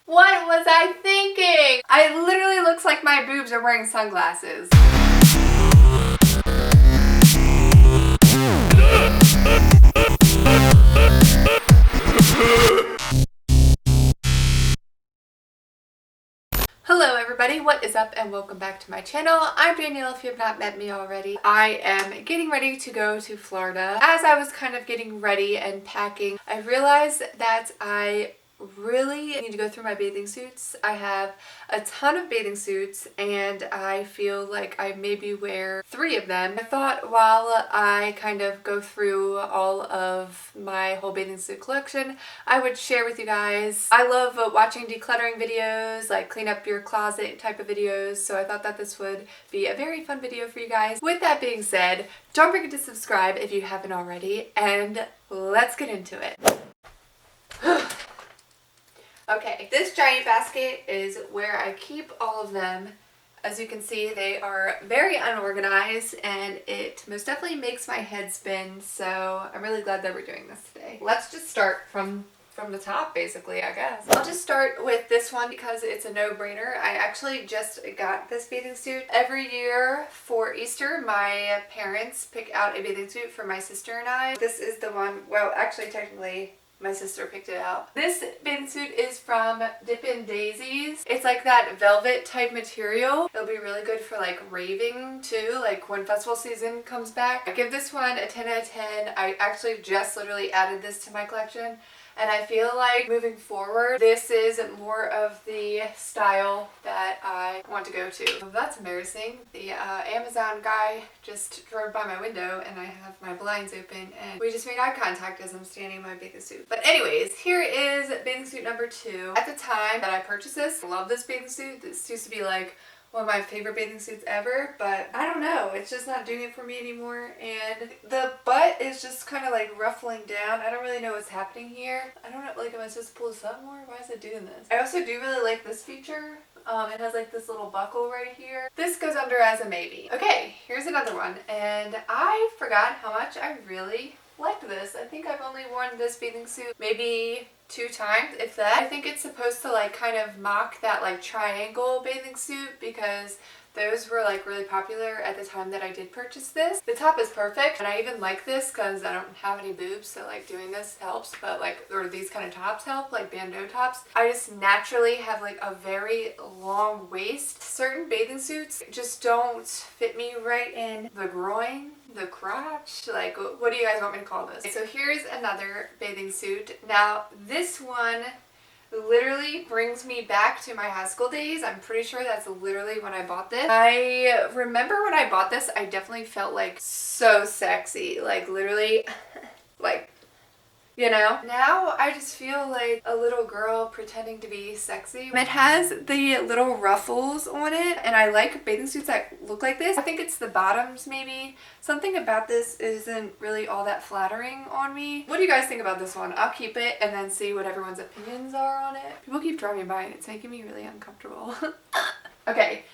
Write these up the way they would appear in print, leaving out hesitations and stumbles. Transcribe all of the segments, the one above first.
What was I thinking? I literally looks like my boobs are wearing sunglasses. Hello everybody, what is up and welcome back to my channel. I'm Danielle if you have not met me already. I am getting ready to go to Florida. As I was kind of getting ready and packing, I realized that I really need to go through my bathing suits. I have a ton of bathing suits and I feel like I maybe wear 3 of them. I thought while I kind of go through all of my whole bathing suit collection, I would share with you guys. I love watching decluttering videos, like clean up your closet type of videos, so I thought that this would be a very fun video for you guys. With that being said, don't forget to subscribe if you haven't already, and let's get into it. Okay, this giant basket is where I keep all of them. As you can see, they are very unorganized and it most definitely makes my head spin, so I'm really glad that we're doing this today. Let's just start from the top, basically, I guess. I'll just start with this one because it's a no-brainer. I actually just got this bathing suit. Every year for Easter, my parents pick out a bathing suit for my sister and I. This is the one, well, actually, technically, my sister picked it out. This bathing suit is from Dippin' Daisies. It's like that velvet type material. It'll be really good for like raving too, like when festival season comes back. I give this one a 10 out of 10. I actually just literally added this to my collection. And I feel like moving forward, this is more of the style that I want to go to. So that's embarrassing. The Amazon guy just drove by my window and I have my blinds open and we just made eye contact as I'm standing in my bathing suit. But anyways, here is bathing suit number 2. At the time that I purchased this, I love this bathing suit. This used to be like one of my favorite bathing suits ever, but I don't know, it's just not doing it for me anymore, and the butt is just kind of like ruffling down. I don't really know what's happening here. I don't know, like, am I supposed to pull this up more? Why is it doing this? I also do really like this feature. It has like this little buckle right here. This goes under as a maybe. Okay, here's another one, and I forgot how much I really liked this. I think I've only worn this bathing suit maybe 2 times, if that. I think it's supposed to like kind of mock that like triangle bathing suit because those were like really popular at the time that I did purchase this. The top is perfect and I even like this because I don't have any boobs, so like doing this helps, but like, or these kind of tops help, like bandeau tops. I just naturally have like a very long waist. Certain bathing suits just don't fit me right in the groin, the crotch, like what do you guys want me to call this? So here's another bathing suit. Now this one literally brings me back to my high school days. I'm pretty sure that's literally when I bought this. I remember when I bought this, I definitely felt like so sexy, like literally like, you know? Now I just feel like a little girl pretending to be sexy. It has the little ruffles on it and I like bathing suits that look like this. I think it's the bottoms maybe. Something about this isn't really all that flattering on me. What do you guys think about this one? I'll keep it and then see what everyone's opinions are on it. People keep driving by and it's making me really uncomfortable. Okay.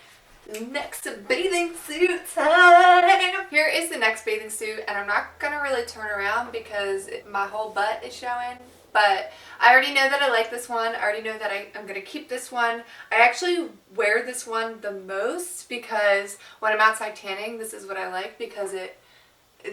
Next bathing suit time! Here is the next bathing suit and I'm not gonna really turn around because my whole butt is showing, but I already know that I like this one. I already know that I'm gonna keep this one. I actually wear this one the most because when I'm outside tanning, this is what I like because it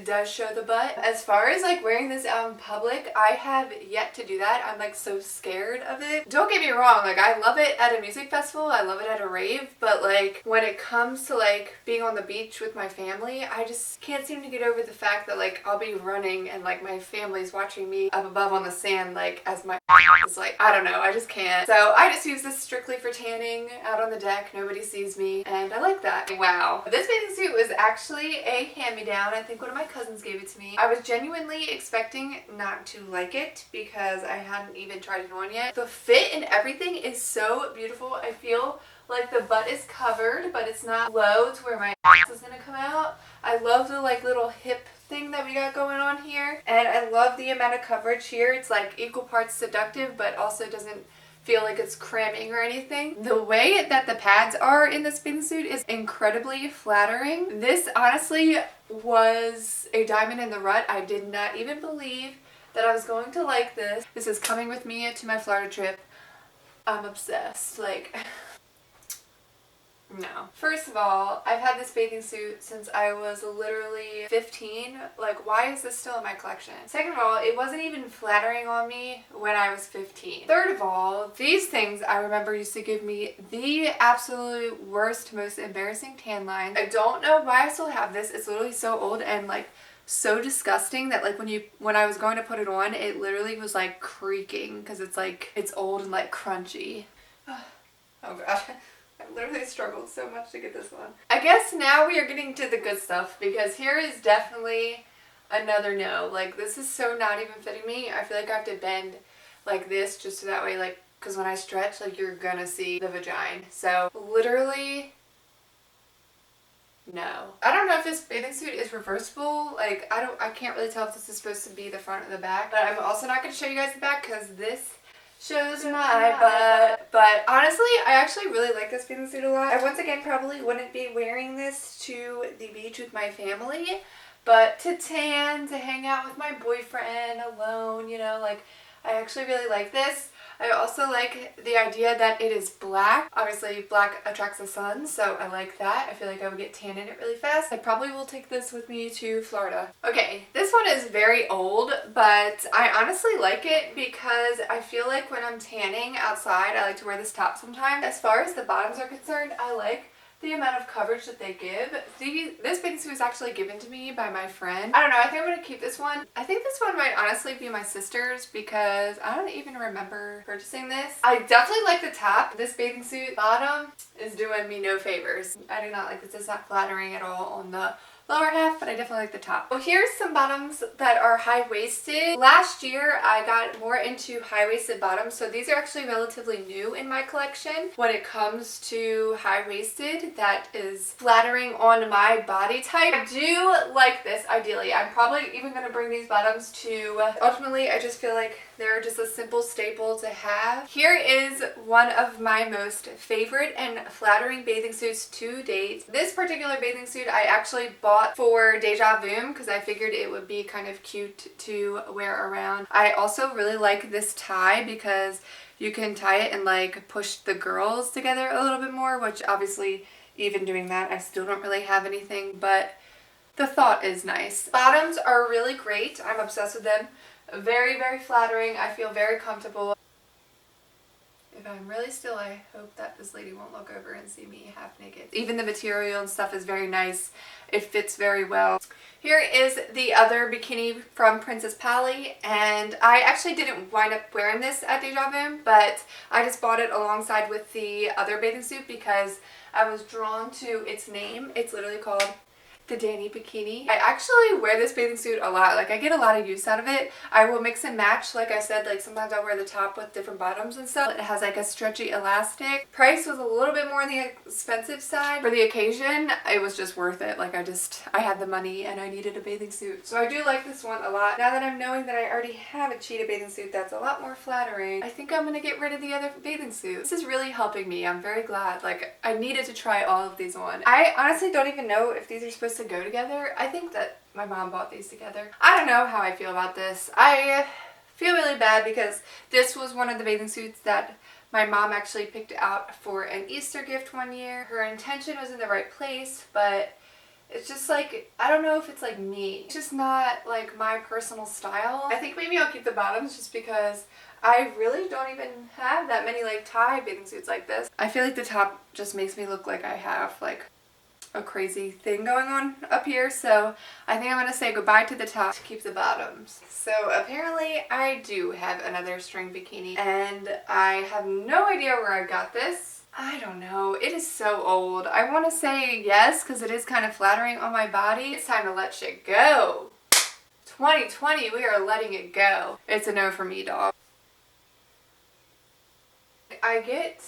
does show the butt. As far as like wearing this out in public, I have yet to do that. I'm like so scared of it. Don't get me wrong, like I love it at a music festival, I love it at a rave, but like when it comes to like being on the beach with my family, I just can't seem to get over the fact that like I'll be running and like my family's watching me up above on the sand like as my is like, I don't know, I just can't. So I just use this strictly for tanning out on the deck, nobody sees me, and I like that. Wow. This bathing suit was actually a hand-me-down. I think one of my cousins gave it to me. I was genuinely expecting not to like it because I hadn't even tried it on yet. The fit and everything is so beautiful. I feel like the butt is covered, but it's not low to where my ass is gonna come out. I love the like little hip thing that we got going on here, and I love the amount of coverage here. It's like equal parts seductive, but also doesn't feel like it's cramming or anything. The way that the pads are in this bathing suit is incredibly flattering. This honestly was a diamond in the rut. I did not even believe that I was going to like this. This is coming with me to my Florida trip. I'm obsessed. Like, no. First of all, I've had this bathing suit since I was literally 15. Like, why is this still in my collection? Second of all, it wasn't even flattering on me when I was 15. Third of all, these things I remember used to give me the absolute worst, most embarrassing tan lines. I don't know why I still have this. It's literally so old and like so disgusting that like when I was going to put it on, it literally was like creaking because it's like it's old and like crunchy. Oh god. I literally struggled so much to get this one. I guess now we are getting to the good stuff because here is definitely another no. Like, this is so not even fitting me. I feel like I have to bend like this just so that way, like, because when I stretch, like, you're gonna see the vagina. So literally no. I don't know if this bathing suit is reversible. Like, I can't really tell if this is supposed to be the front or the back, but I'm also not going to show you guys the back because this shows my butt. But honestly, I actually really like this bathing suit a lot. I once again probably wouldn't be wearing this to the beach with my family, but to tan, to hang out with my boyfriend alone, you know, like, I actually really like this. I also like the idea that it is black. Obviously, black attracts the sun, so I like that. I feel like I would get tan in it really fast. I probably will take this with me to Florida. Okay, this one is very old, but I honestly like it because I feel like when I'm tanning outside, I like to wear this top sometimes. As far as the bottoms are concerned, I like the amount of coverage that they give. This bathing suit was actually given to me by my friend. I don't know, I think I'm gonna keep this one. I think this one might honestly be my sister's because I don't even remember purchasing this. I definitely like the top. This bathing suit bottom is doing me no favors. I do not like this. It's not flattering at all on the lower half, but I definitely like the top. Well, here's some bottoms that are high-waisted. Last year, I got more into high-waisted bottoms, so these are actually relatively new in my collection. When it comes to high-waisted, that is flattering on my body type. I do like this, ideally. I'm probably even going to bring these bottoms to, ultimately, I just feel like they're just a simple staple to have. Here is one of my most favorite and flattering bathing suits to date. This particular bathing suit I actually bought for Deja Vu because I figured it would be kind of cute to wear around. I also really like this tie because you can tie it and like push the girls together a little bit more, which obviously even doing that I still don't really have anything, but the thought is nice. Bottoms are really great. I'm obsessed with them. Very, very flattering. I feel very comfortable. If I'm really still, I hope that this lady won't look over and see me half naked. Even the material and stuff is very nice. It fits very well. Here is the other bikini from Princess Polly, and I actually didn't wind up wearing this at Deja Vu, but I just bought it alongside with the other bathing suit because I was drawn to its name. It's literally called the Danny Bikini. I actually wear this bathing suit a lot. Like, I get a lot of use out of it. I will mix and match. Like I said, like sometimes I'll wear the top with different bottoms and stuff. It has like a stretchy elastic. Price was a little bit more on the expensive side. For the occasion, it was just worth it. Like, I had the money and I needed a bathing suit. So I do like this one a lot. Now that I'm knowing that I already have a cheetah bathing suit that's a lot more flattering, I think I'm gonna get rid of the other bathing suit. This is really helping me. I'm very glad. Like, I needed to try all of these on. I honestly don't even know if these are supposed to go together. I think that my mom bought these together. I don't know how I feel about this. I feel really bad because this was one of the bathing suits that my mom actually picked out for an Easter gift one year. Her intention was in the right place, but it's just like, I don't know if it's like me. It's just not like my personal style. I think maybe I'll keep the bottoms just because I really don't even have that many like tie bathing suits like this. I feel like the top just makes me look like I have like a crazy thing going on up here, so I think I'm gonna say goodbye to the top to keep the bottoms. So apparently I do have another string bikini and I have no idea where I got this. I don't know. It is so old. I want to say yes because it is kind of flattering on my body. It's time to let shit go. 2020, we are letting it go. It's a no for me, dog. I get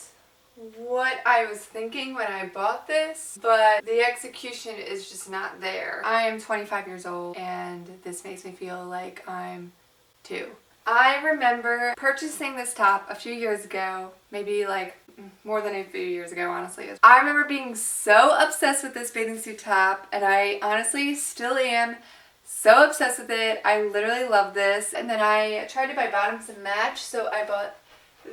what I was thinking when I bought this, but the execution is just not there. I am 25 years old and this makes me feel like I'm 2. I remember purchasing this top a few years ago, maybe like more than a few years ago, honestly. I remember being so obsessed with this bathing suit top, and I honestly still am so obsessed with it. I literally love this. And then I tried to buy bottoms to match, so I bought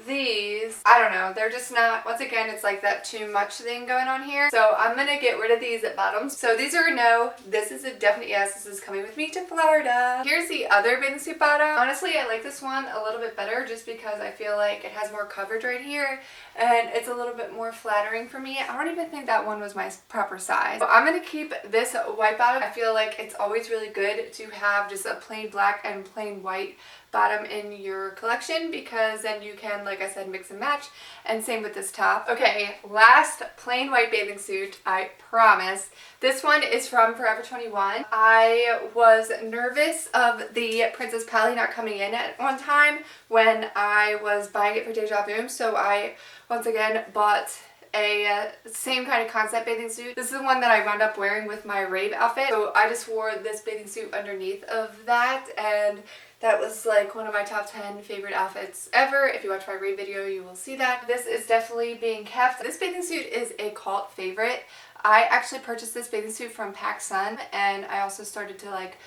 these, I don't know, they're just not, once again, it's like that too much thing going on here. So I'm gonna get rid of these bottoms. So these are a no. This is a definite yes. This is coming with me to Florida. Here's the other bathing suit bottom. Honestly, I like this one a little bit better just because I feel like it has more coverage right here and it's a little bit more flattering for me. I don't even think that one was my proper size. So I'm gonna keep this white bottom. I feel like it's always really good to have just a plain black and plain white bottom in your collection because then you can, like I said, mix and match. And same with this top. Okay, last plain white bathing suit, I promise. This one is from Forever 21. I was nervous of the Princess Pally not coming in at one time when I was buying it for Deja Vu, so I once again bought a same kind of concept bathing suit. This is the one that I wound up wearing with my rave outfit, so I just wore this bathing suit underneath of that, and that was like one of my top 10 favorite outfits ever. If you watch my rave video, you will see that. This is definitely being kept. This bathing suit is a cult favorite. I actually purchased this bathing suit from PacSun, and I also started to like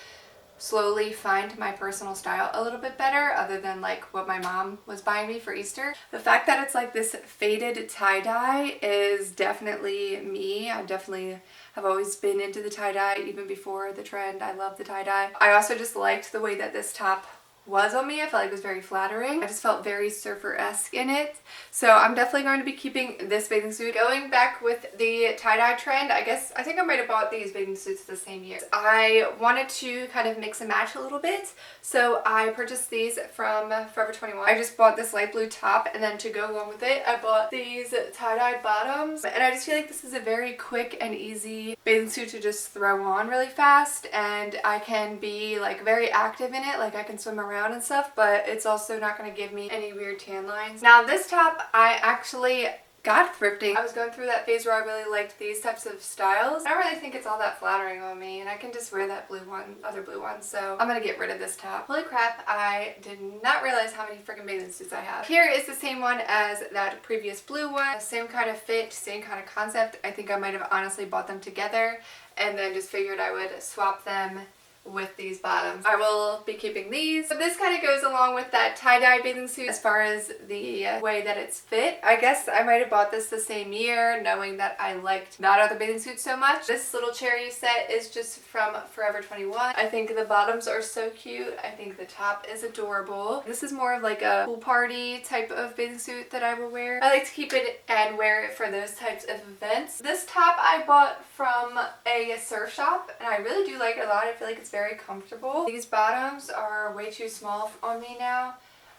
slowly find my personal style a little bit better other than like what my mom was buying me for Easter. The fact that it's like this faded tie-dye is definitely me. I definitely have always been into the tie-dye even before the trend. I love the tie-dye. I also just liked the way that this top was on me. I felt like it was very flattering. I just felt very surfer-esque in it. So I'm definitely going to be keeping this bathing suit. Going back with the tie-dye trend, I think I might have bought these bathing suits the same year. I wanted to kind of mix and match a little bit, so I purchased these from Forever 21. I just bought this light blue top, and then to go along with it, I bought these tie-dye bottoms. And I just feel like this is a very quick and easy bathing suit to just throw on really fast, and I can be like very active in it. Like I can swim around and stuff, but it's also not going to give me any weird tan lines. Now this top I actually got thrifting. I was going through that phase where I really liked these types of styles. I don't really think it's all that flattering on me, and I can just wear that blue one, other blue one, so I'm gonna get rid of this top. Holy crap, I did not realize how many freaking bathing suits I have. Here is the same one as that previous blue one. Same kind of fit, same kind of concept. I think I might have honestly bought them together and then just figured I would swap them with these bottoms. I will be keeping these. So this kind of goes along with that tie-dye bathing suit as far as the way that it's fit. I guess I might have bought this the same year knowing that I liked that other bathing suit so much. This little cherry set is just from Forever 21. I think the bottoms are so cute. I think the top is adorable. This is more of like a pool party type of bathing suit that I will wear. I like to keep it and wear it for those types of events. This top I bought from a surf shop, and I really do like it a lot. I feel like it's very comfortable. These bottoms are way too small on me now.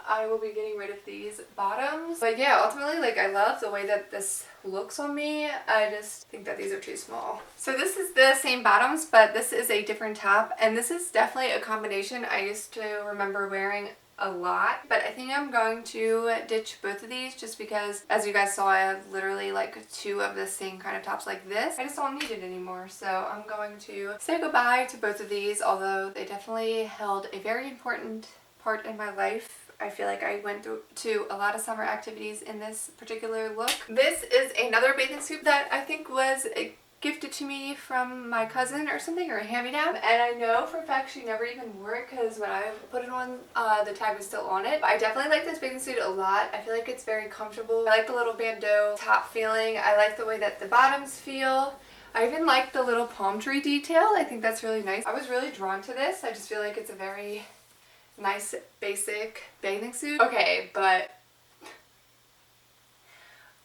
I will be getting rid of these bottoms. But yeah, ultimately, like, I love the way that this looks on me. I just think that these are too small. So this is the same bottoms, but this is a different top, and this is definitely a combination I used to remember wearing a lot, but I think I'm going to ditch both of these just because, as you guys saw, I have literally like two of the same kind of tops like this. I just don't need it anymore, so I'm going to say goodbye to both of these, although they definitely held a very important part in my life. I feel like I went to a lot of summer activities in this particular look. This is another bathing suit that I think was gifted to me from my cousin or something, or a hand-me-down, and I know for a fact she never even wore it because when I put it on, the tag was still on it. But I definitely like this bathing suit a lot. I feel like it's very comfortable. I like the little bandeau top feeling. I like the way that the bottoms feel. I even like the little palm tree detail. I think that's really nice. I was really drawn to this. I just feel like it's a very nice basic bathing suit. Okay, but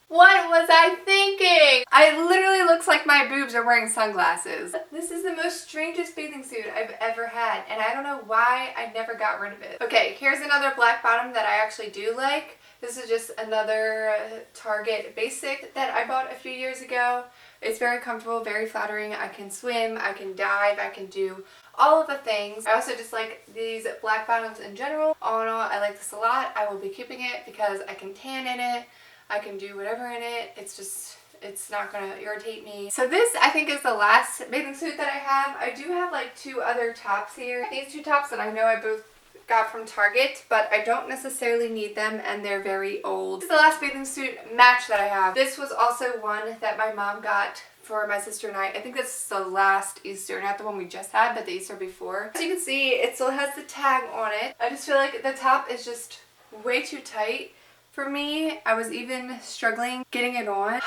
what was I thinking? I literally looks like my boobs are wearing sunglasses. This is the most strangest bathing suit I've ever had, and I don't know why I never got rid of it. Okay, here's another black bottom that I actually do like. This is just another Target basic that I bought a few years ago. It's very comfortable, very flattering. I can swim, I can dive, I can do all of the things. I also just like these black bottoms in general. All in all, I like this a lot. I will be keeping it because I can tan in it. I can do whatever in it. It's not gonna irritate me. So this, I think, is the last bathing suit that I have. I do have like two other tops here. These two tops that I know I both got from Target, but I don't necessarily need them and they're very old. This is the last bathing suit match that I have. This was also one that my mom got for my sister and I think this is the last Easter, not the one we just had, but the Easter before. As you can see, it still has the tag on it. I just feel like the top is just way too tight for me. I was even struggling getting it on.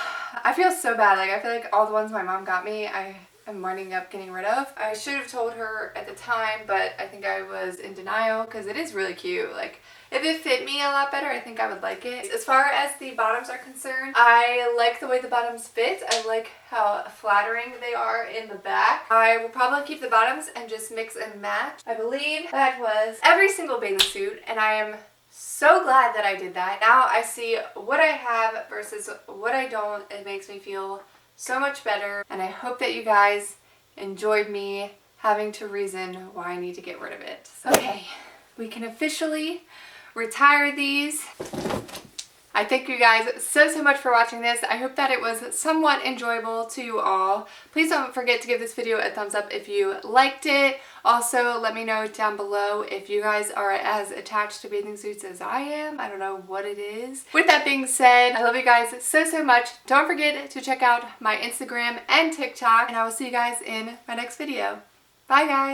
I feel so bad. Like, I feel like all the ones my mom got me, I am winding up getting rid of. I should have told her at the time, but I think I was in denial because it is really cute. Like, if it fit me a lot better, I think I would like it. As far as the bottoms are concerned, I like the way the bottoms fit. I like how flattering they are in the back. I will probably keep the bottoms and just mix and match. I believe that was every single bathing suit, and I am so glad that I did that. Now I see what I have versus what I don't. It makes me feel so much better, and I hope that you guys enjoyed me having to reason why I need to get rid of it. So, okay, we can officially retire these. I thank you guys so much for watching this. I hope that it was somewhat enjoyable to you all. Please don't forget to give this video a thumbs up if you liked it. Also, let me know down below if you guys are as attached to bathing suits as I am. I don't know what it is. With that being said, I love you guys so much. Don't forget to check out my Instagram and TikTok, and I will see you guys in my next video. Bye guys!